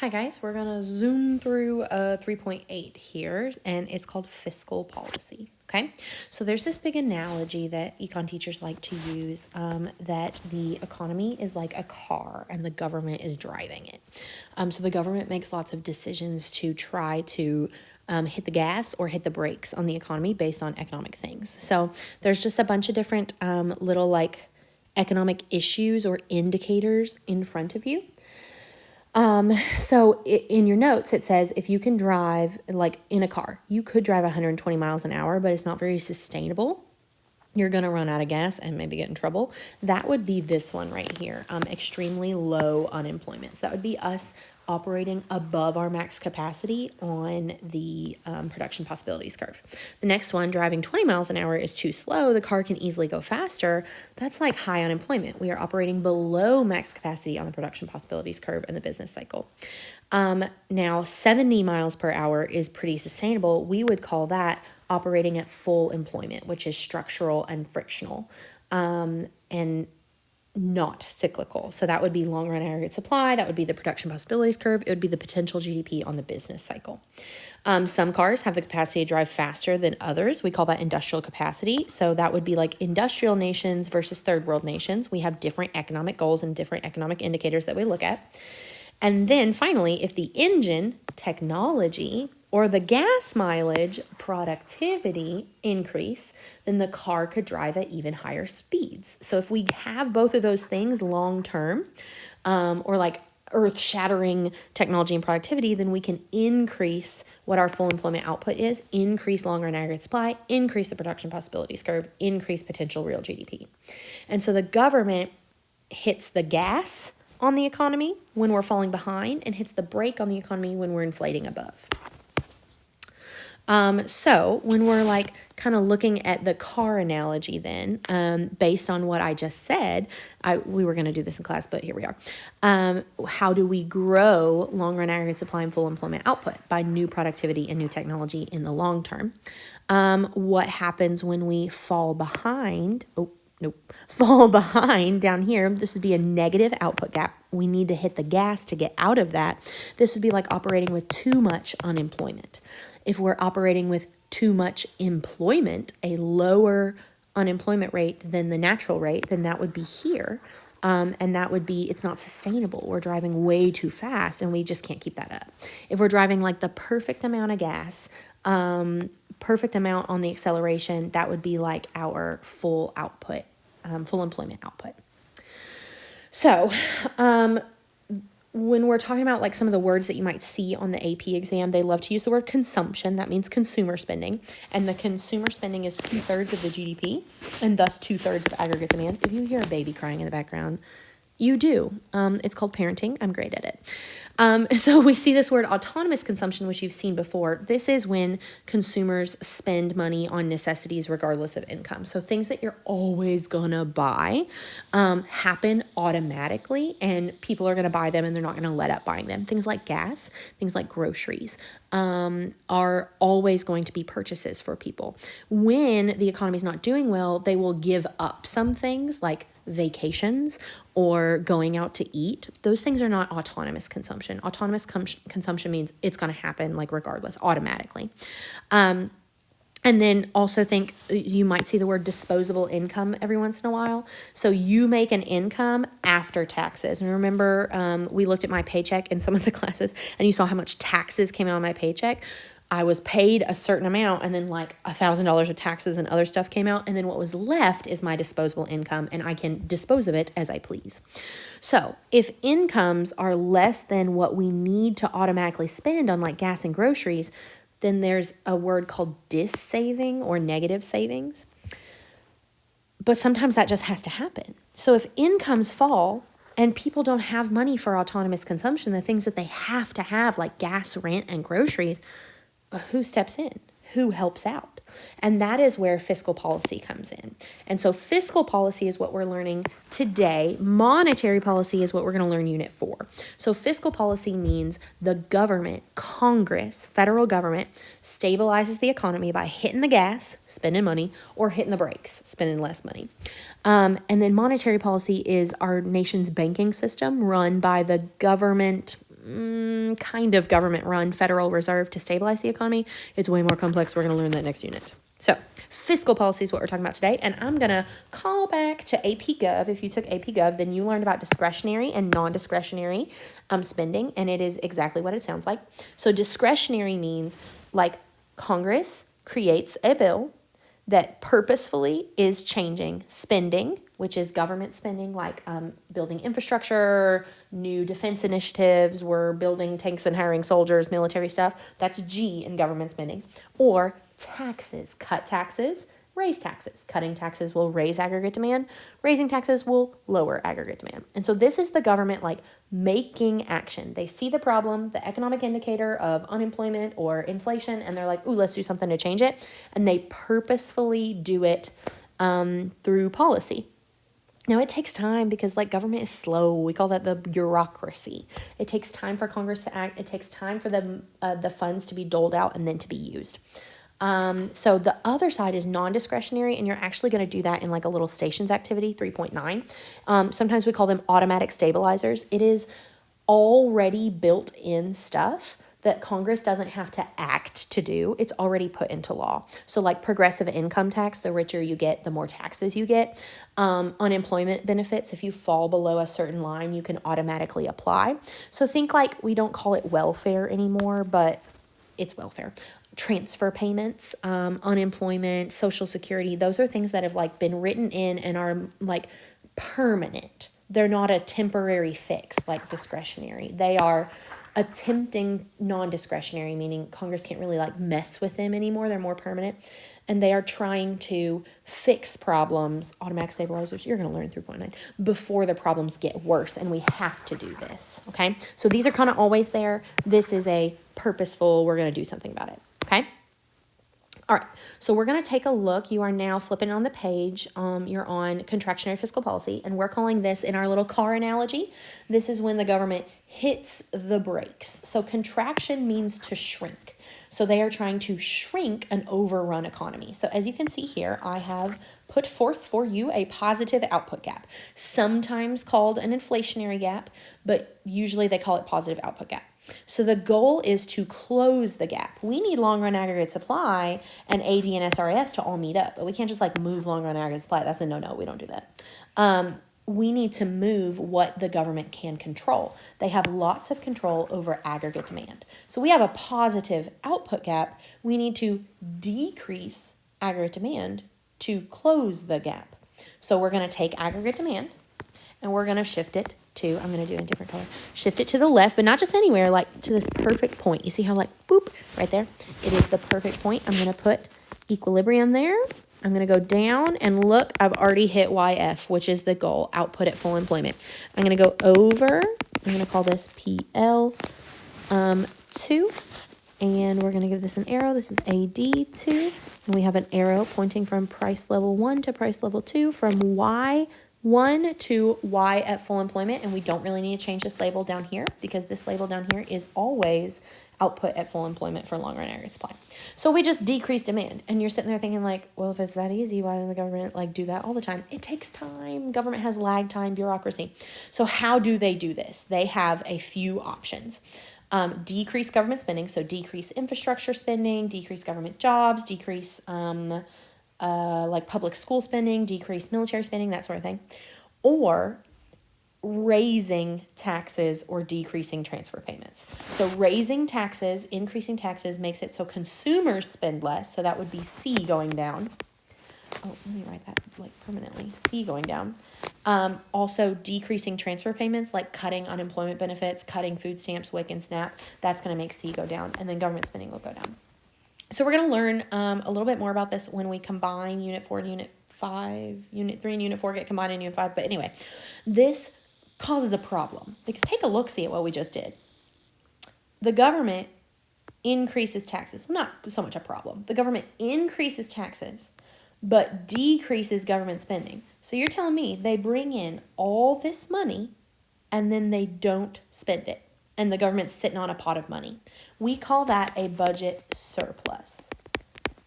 Hi guys, we're gonna zoom through 3.8 here, and it's called fiscal policy. Okay, so there's this big analogy that econ teachers like to use, that the economy is like a car and the government is driving it. So the government makes lots of decisions to try to hit the gas or hit the brakes on the economy based on economic things. So there's just a bunch of different little like economic issues or indicators in front of you. So in your notes, it says if you can drive, like in a car, you could drive 120 miles an hour, but it's not very sustainable. You're going to run out of gas and maybe get in trouble. That would be this one right here, extremely low unemployment. So that would be us operating above our max capacity on the production possibilities curve. The next one, driving 20 miles an hour, is too slow. The car can easily go faster. That's like high unemployment. We are operating below max capacity on the production possibilities curve in the business cycle. Now, 70 miles per hour is pretty sustainable. We would call that operating at full employment, which is structural and frictional, and not cyclical. So that would be long run aggregate supply. That would be the production possibilities curve. It would be the potential GDP on the business cycle. Some cars have the capacity to drive faster than others. We call that industrial capacity. So that would be like industrial nations versus third world nations. We have different economic goals and different economic indicators that we look at. And then finally, if the engine, technology, or the gas mileage, productivity increase, then the car could drive at even higher speeds. So if we have both of those things long term, or like earth-shattering technology and productivity, then we can increase what our full employment output is, increase long-run aggregate supply, increase the production possibilities curve, increase potential real GDP. And so the government hits the gas on the economy when we're falling behind and hits the brake on the economy when we're inflating above. So when we're like kind of looking at the car analogy then, based on what I just said, we were going to do this in class, but here we are. How do we grow long run aggregate supply and full employment output? By new productivity and new technology in the long term. What happens when we fall behind? Fall behind down here. This would be a negative output gap. We need to hit the gas to get out of that. This would be like operating with too much unemployment. If we're operating with too much employment, a lower unemployment rate than the natural rate, then that would be here. And that would be, it's not sustainable. We're driving way too fast and we just can't keep that up. If we're driving like the perfect amount of gas, perfect amount on the acceleration, that would be like our full output, full employment output. So, when we're talking about like some of the words that you might see on the AP exam, they love to use the word consumption. That means consumer spending. And the consumer spending is 2/3 of the GDP and thus 2/3 of aggregate demand. If you hear a baby crying in the background, you do. It's called parenting. I'm great at it. So we see this word autonomous consumption, which you've seen before. This is when consumers spend money on necessities regardless of income. So things that you're always gonna buy happen automatically, and people are gonna buy them and they're not gonna let up buying them. Things like gas, things like groceries are always going to be purchases for people. When the economy is not doing well, they will give up some things like vacations or going out to eat. Those things are not autonomous consumption. Autonomous consumption means it's going to happen like regardless, automatically. And then also think you might see the word disposable income every once in a while. So you make an income after taxes. And remember, we looked at my paycheck in some of the classes and you saw how much taxes came out of my paycheck. I was paid a certain amount and then like $1,000 of taxes and other stuff came out. And then what was left is my disposable income and I can dispose of it as I please. So if incomes are less than what we need to automatically spend on like gas and groceries, then there's a word called dis-saving or negative savings. But sometimes that just has to happen. So if incomes fall and people don't have money for autonomous consumption, the things that they have to have like gas, rent, and groceries, who steps in? Who helps out? And that is where fiscal policy comes in. And so fiscal policy is what we're learning today. Monetary policy is what we're going to learn Unit 4. So fiscal policy means the government, Congress, federal government, stabilizes the economy by hitting the gas, spending money, or hitting the brakes, spending less money. And then monetary policy is our nation's banking system run by the government kind of government-run Federal Reserve to stabilize the economy. It's way more complex. We're going to learn that next unit. So fiscal policy is what we're talking about today, and I'm going to call back to AP Gov. If you took AP Gov, then you learned about discretionary and non-discretionary spending, and it is exactly what it sounds like. So discretionary means like Congress creates a bill that purposefully is changing spending, which is government spending, like building infrastructure, new defense initiatives, we're building tanks and hiring soldiers, military stuff. That's G in government spending. Or taxes, cut taxes, raise taxes. Cutting taxes will raise aggregate demand. Raising taxes will lower aggregate demand. And so this is the government like making action. They see the problem, the economic indicator of unemployment or inflation, and they're like, ooh, let's do something to change it. And they purposefully do it through policy. Now, it takes time because like government is slow. We call that the bureaucracy. It takes time for Congress to act. It takes time for the funds to be doled out and then to be used. So the other side is non-discretionary, and you're actually going to do that in like a little stations activity, 3.9. Sometimes we call them automatic stabilizers. It is already built in stuff that Congress doesn't have to act to do. It's already put into law. So like progressive income tax, the richer you get, the more taxes you get. Unemployment benefits, if you fall below a certain line, you can automatically apply. So think like we don't call it welfare anymore, but it's welfare. Transfer payments, unemployment, Social Security, those are things that have like been written in and are like permanent. They're not a temporary fix like discretionary. They are attempting non-discretionary, meaning Congress can't really like mess with them anymore. They're more permanent. And they are trying to fix problems, automatic stabilizers, you're going to learn 3.9, before the problems get worse. And we have to do this, okay? So these are kind of always there. This is a purposeful, we're going to do something about it, okay? All right, so we're going to take a look. You are now flipping on the page. You're on contractionary fiscal policy, and we're calling this, in our little car analogy, this is when the government hits the brakes. So contraction means to shrink. So they are trying to shrink an overrun economy. So as you can see here, I have put forth for you a positive output gap, sometimes called an inflationary gap, but usually they call it positive output gap. So the goal is to close the gap. We need long-run aggregate supply and AD and SRS to all meet up, but we can't just like move long-run aggregate supply. That's a no-no. We don't do that. We need to move what the government can control. They have lots of control over aggregate demand. So we have a positive output gap. We need to decrease aggregate demand to close the gap. So we're going to take aggregate demand and we're going to shift it to, I'm going to do a different color, shift it to the left, but not just anywhere, like to this perfect point. You see how like, boop, right there? It is the perfect point. I'm going to put equilibrium there. I'm going to go down and look, I've already hit YF, which is the goal, output at full employment. I'm going to go over, I'm going to call this PL 2, and we're going to give this an arrow. This is AD 2, and we have an arrow pointing from price level 1 to price level 2, from Y1 to Y at full employment, and we don't really need to change this label down here because this label down here is always output at full employment for long-run aggregate supply. So we just decrease demand, and you're sitting there thinking like, well, if it's that easy, why doesn't the government like do that all the time? It takes time. Government has lag time, bureaucracy. So how do they do this? They have a few options. Decrease government spending, so decrease infrastructure spending, decrease government jobs, decrease like public school spending, decrease military spending, that sort of thing, or raising taxes or decreasing transfer payments. So raising taxes, increasing taxes makes it so consumers spend less. So that would be C going down. Oh, let me write that like permanently. C going down. Also decreasing transfer payments, like cutting unemployment benefits, cutting food stamps, WIC and SNAP. That's going to make C go down, and then government spending will go down. So we're going to learn a little bit more about this when we combine Unit 4 and Unit 5. Unit 3 and Unit 4 get combined in Unit 5. But anyway, this causes a problem because take a look-see at what we just did. The government increases taxes. Well, not so much a problem. The government increases taxes, but decreases government spending. So you're telling me they bring in all this money and then they don't spend it, and the government's sitting on a pot of money. We call that a budget surplus.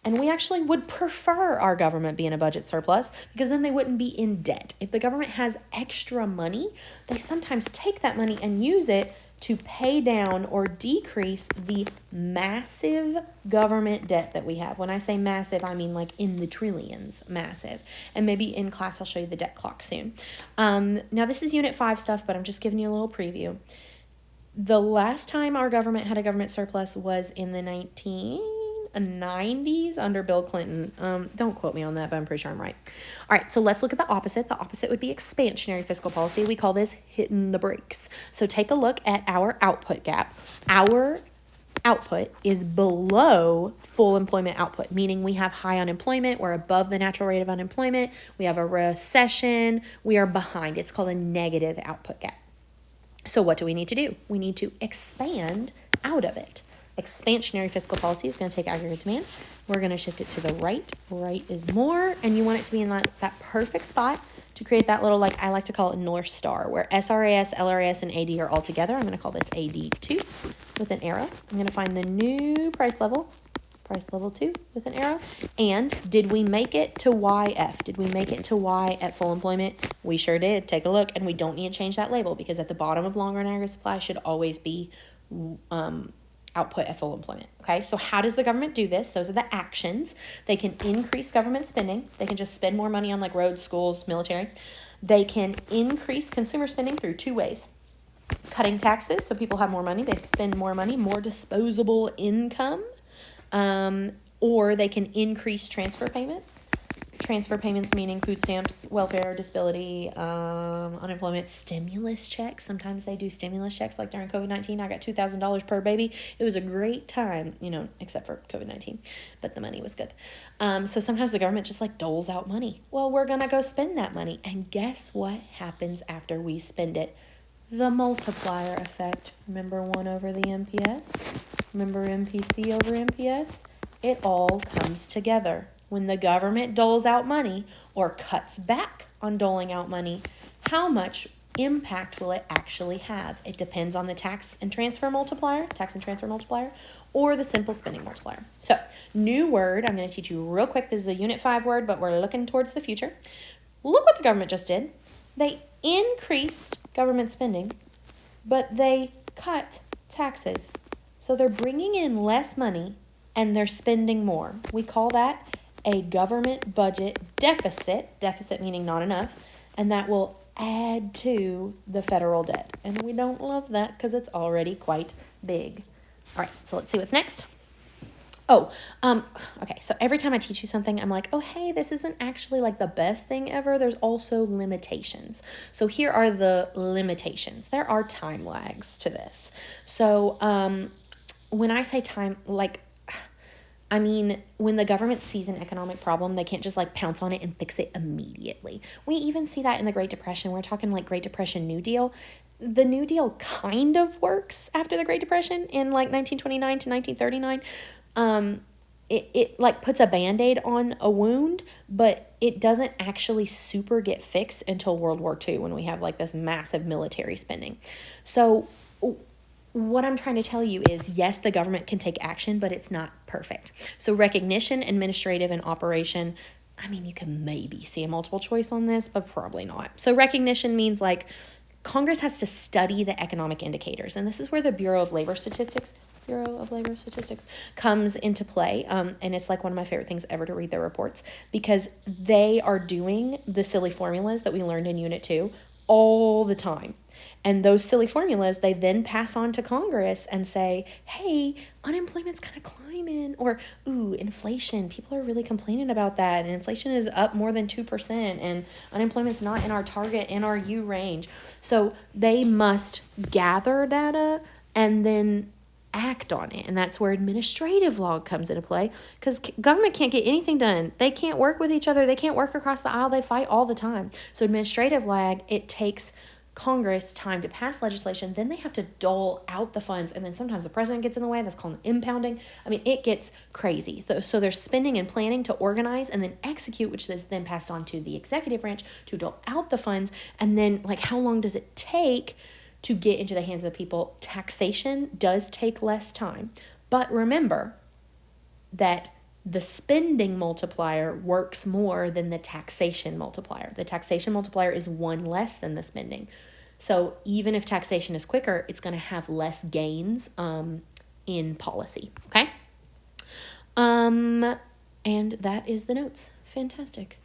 And we actually would prefer our government be in a budget surplus because then they wouldn't be in debt. If the government has extra money, they sometimes take that money and use it to pay down or decrease the massive government debt that we have. When I say massive, I mean like in the trillions, massive. And maybe in class I'll show you the debt clock soon. Now this is Unit 5 stuff, but I'm just giving you a little preview. The last time our government had a government surplus was in the 1990s under Bill Clinton. Don't quote me on that, but I'm pretty sure I'm right. All right, so let's look at the opposite. The opposite would be expansionary fiscal policy. We call this hitting the brakes. So take a look at our output gap. Our output is below full employment output, meaning we have high unemployment. We're above the natural rate of unemployment. We have a recession. We are behind. It's called a negative output gap. So what do we need to do? We need to expand out of it. Expansionary fiscal policy is going to take aggregate demand. We're going to shift it to the right. Right is more, and you want it to be in that perfect spot to create that little, like I like to call it North Star, where SRAS, LRAS, and AD are all together. I'm going to call this AD2 with an arrow. I'm going to find the new price level 2 with an arrow. And did we make it to YF? Did we make it to Y at full employment? We sure did. Take a look, and we don't need to change that label because at the bottom of long run aggregate supply should always be output at full employment. Okay, so how does the government do this? Those are the actions. They can increase government spending. They can just spend more money on like roads, schools, military. They can increase consumer spending through 2 ways. Cutting taxes, so people have more money. They spend more money, more disposable income. Or they can increase transfer payments. Transfer payments meaning food stamps, welfare, disability, unemployment, stimulus checks. Sometimes they do stimulus checks, like during COVID-19. I got $2,000 per baby. It was a great time, except for COVID-19, but the money was good. So sometimes the government just like doles out money. Well, we're going to go spend that money. And guess what happens after we spend it? The multiplier effect. Remember 1 over the MPS? Remember MPC over MPS? It all comes together. When the government doles out money or cuts back on doling out money, how much impact will it actually have? It depends on the tax and transfer multiplier, or the simple spending multiplier. So, new word I'm going to teach you real quick. This is a Unit 5 word, but we're looking towards the future. Look what the government just did. They increased government spending, but they cut taxes. So they're bringing in less money and they're spending more. We call that a government budget deficit meaning not enough, and that will add to the federal debt. And we don't love that because it's already quite big. All right, so let's see what's next. Okay, so every time I teach you something, I'm like, oh, hey, this isn't actually like the best thing ever. There's also limitations. So here are the limitations. There are time lags to this. So when I say time, I mean, when the government sees an economic problem, they can't just like pounce on it and fix it immediately. We even see that in the Great Depression. We're talking like Great Depression, New Deal. The New Deal kind of works after the Great Depression in like 1929 to 1939. It like puts a Band-Aid on a wound, but it doesn't actually super get fixed until World War II when we have like this massive military spending. So what I'm trying to tell you is, yes, the government can take action, but it's not perfect. So recognition, administrative, and operation, I mean, you can maybe see a multiple choice on this, but probably not. So recognition means like Congress has to study the economic indicators, and this is where the Bureau of Labor Statistics comes into play. And it's like one of my favorite things ever to read their reports because they are doing the silly formulas that we learned in Unit 2 all the time. And those silly formulas, they then pass on to Congress and say, hey, unemployment's kind of climbing, or, ooh, inflation. People are really complaining about that. And inflation is up more than 2%, and unemployment's not in our target NRU range. So they must gather data and then act on it. And that's where administrative law comes into play, because government can't get anything done. They can't work with each other. They can't work across the aisle. They fight all the time. So administrative lag, it takes Congress time to pass legislation, then they have to dole out the funds, and then sometimes the president gets in the way. That's called impounding. I mean, it gets crazy. So there's spending and planning to organize and then execute, which is then passed on to the executive branch to dole out the funds. And then, like, how long does it take to get into the hands of the people? Taxation does take less time. But remember that the spending multiplier works more than the taxation multiplier. The taxation multiplier is 1 less than the spending. So even if taxation is quicker, it's going to have less gains in policy. Okay. And that is the notes. Fantastic.